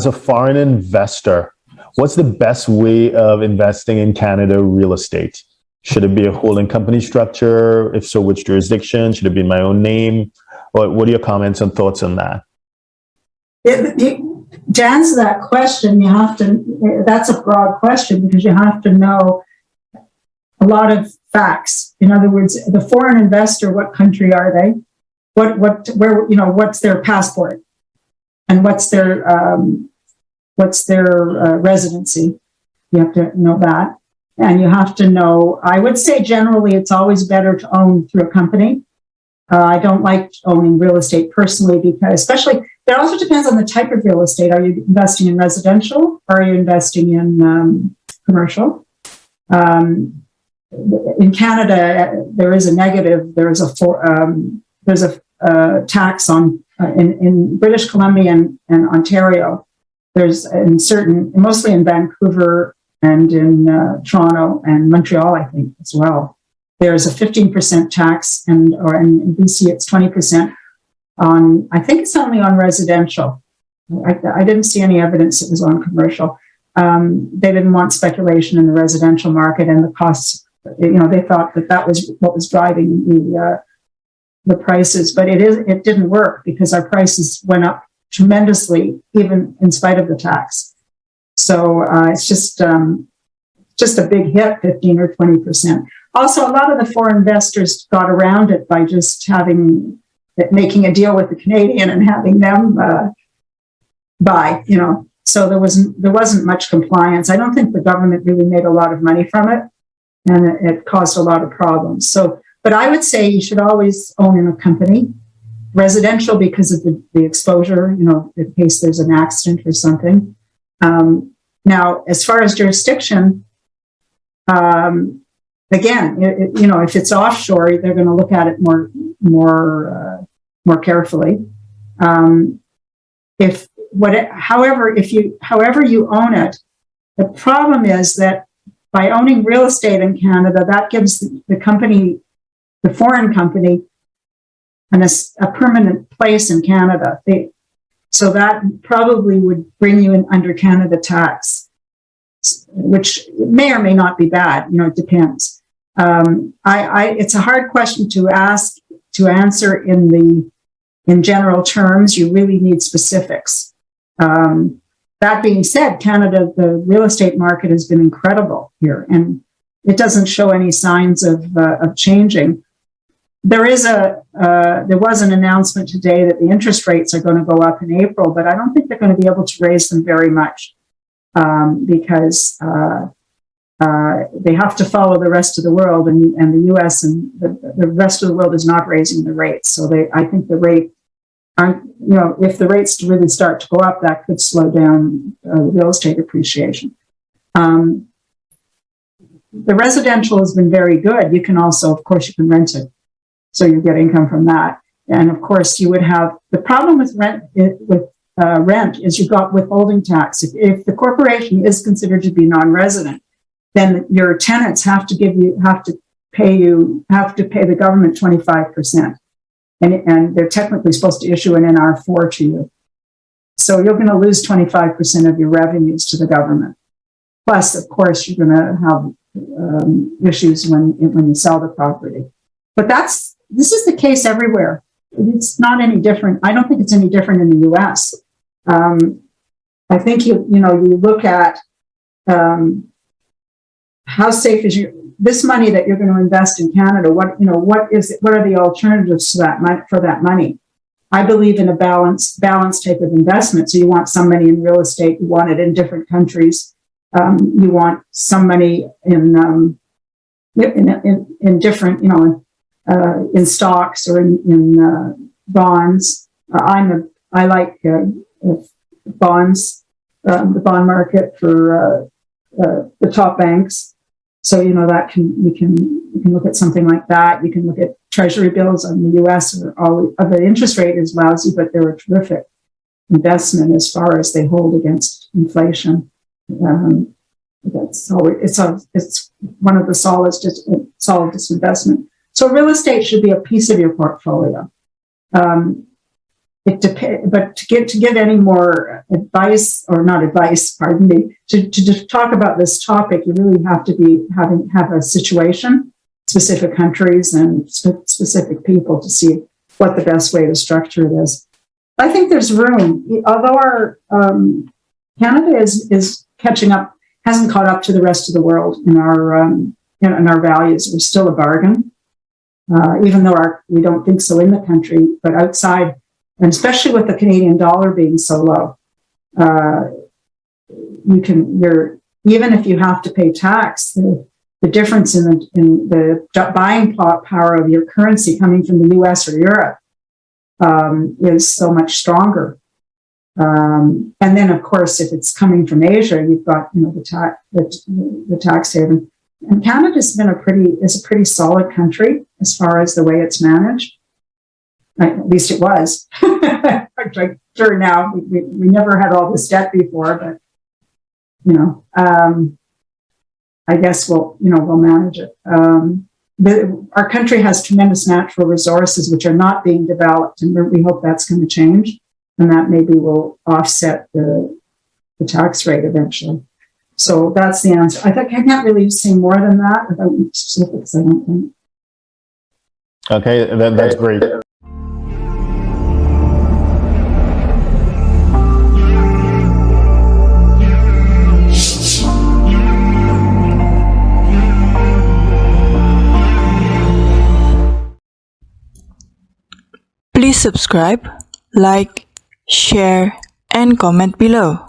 as a foreign investor, what's the best way of investing in Canada real estate? Should it be a holding company structure? If so, which jurisdiction? Should it be in my own name? What are your comments and thoughts on that? To answer that question, that's a broad question because you have to know a lot of facts. In other words, the foreign investor, what country are they? What's their passport? And what's their residency? You have to know that. And you have to know, I would say generally it's always better to own through a company. I don't like owning real estate personally because especially, it also depends on the type of real estate. Are you investing in residential or are you investing in commercial? In Canada, there is a negative. There's a tax on in British Columbia and Ontario. There's mostly in Vancouver and in Toronto and Montreal, I think as well. There's a 15% tax, and in BC it's 20% on. I think it's only on residential. I didn't see any evidence it was on commercial. They didn't want speculation in the residential market and the costs. They thought that was what was driving the prices, but it didn't work because our prices went up tremendously, even in spite of the tax. So it's just a big hit, 15 or 20%. Also, a lot of the foreign investors got around it by just making a deal with the Canadian and having them buy. So there wasn't much compliance. I don't think the government really made a lot of money from it, and it caused a lot of problems. So, but I would say you should always own in a company. Residential because of the exposure, in case there's an accident or something. Now, as far as jurisdiction, again, if it's offshore, they're going to look at it more carefully. However you own it, the problem is that by owning real estate in Canada, that gives the foreign company, a permanent place in Canada. So that probably would bring you in under Canada tax, which may or may not be bad. It depends. It's a hard question to answer in general terms. You really need specifics. That being said, Canada, the real estate market has been incredible here, and it doesn't show any signs of changing. There was an announcement today that the interest rates are going to go up in April, but I don't think they're going to be able to raise them very much because they have to follow the rest of the world, and the U.S. and the rest of the world is not raising the rates. So I think the rate aren't. If the rates really start to go up, that could slow down real estate appreciation. The residential has been very good. You can also, of course, you can rent it. So you get income from that. And of course, you would have the problem with rent is you've got withholding tax. If the corporation is considered to be non-resident, then your tenants have to pay the government 25%. And they're technically supposed to issue an NR4 to you. So you're going to lose 25% of your revenues to the government. Plus, of course, you're going to have issues when you sell the property. But this is the case everywhere. It's not any different. I don't think it's any different in the U.S. I think you look at how safe is this money that you're going to invest in Canada. What are the alternatives to that money? I believe in a balanced type of investment. So you want some money in real estate. You want it in different countries. You want some money in different, in stocks or in bonds. I like bonds, the bond market for the top banks. So that you can look at something like that. You can look at treasury bills in the U.S. The interest rate is lousy, but they're a terrific investment as far as they hold against inflation. It's one of the solidest investment. So real estate should be a piece of your portfolio. it depends. But to give any more advice, or not advice, pardon me, to talk about this topic, you really have to have a situation, specific countries and specific people to see what the best way to structure it is. I think there's room, although our Canada is catching up, hasn't caught up to the rest of the world in our values. We're still a bargain, even though we don't think so in the country, but outside, and especially with the Canadian dollar being so low, even if you have to pay tax, the difference in the buying power of your currency coming from the US or Europe is so much stronger. And then, of course, if it's coming from Asia, you've got the tax haven. And Canada's been is a pretty solid country as far as the way it's managed. At least it was. Like, sure, now we never had all this debt before, but I guess we'll manage it. Our country has tremendous natural resources which are not being developed, and we hope that's going to change, and that maybe will offset the tax rate eventually. So that's the answer. I think I can't really say more than that about specifics, I don't think. Okay, that's great. Please subscribe, like, share, and comment below.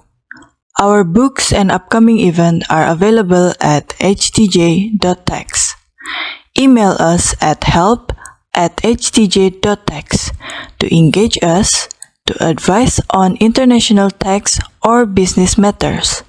Our books and upcoming events are available at htj.tax. Email us at help@htj.tax to engage us, to advise on international tax or business matters.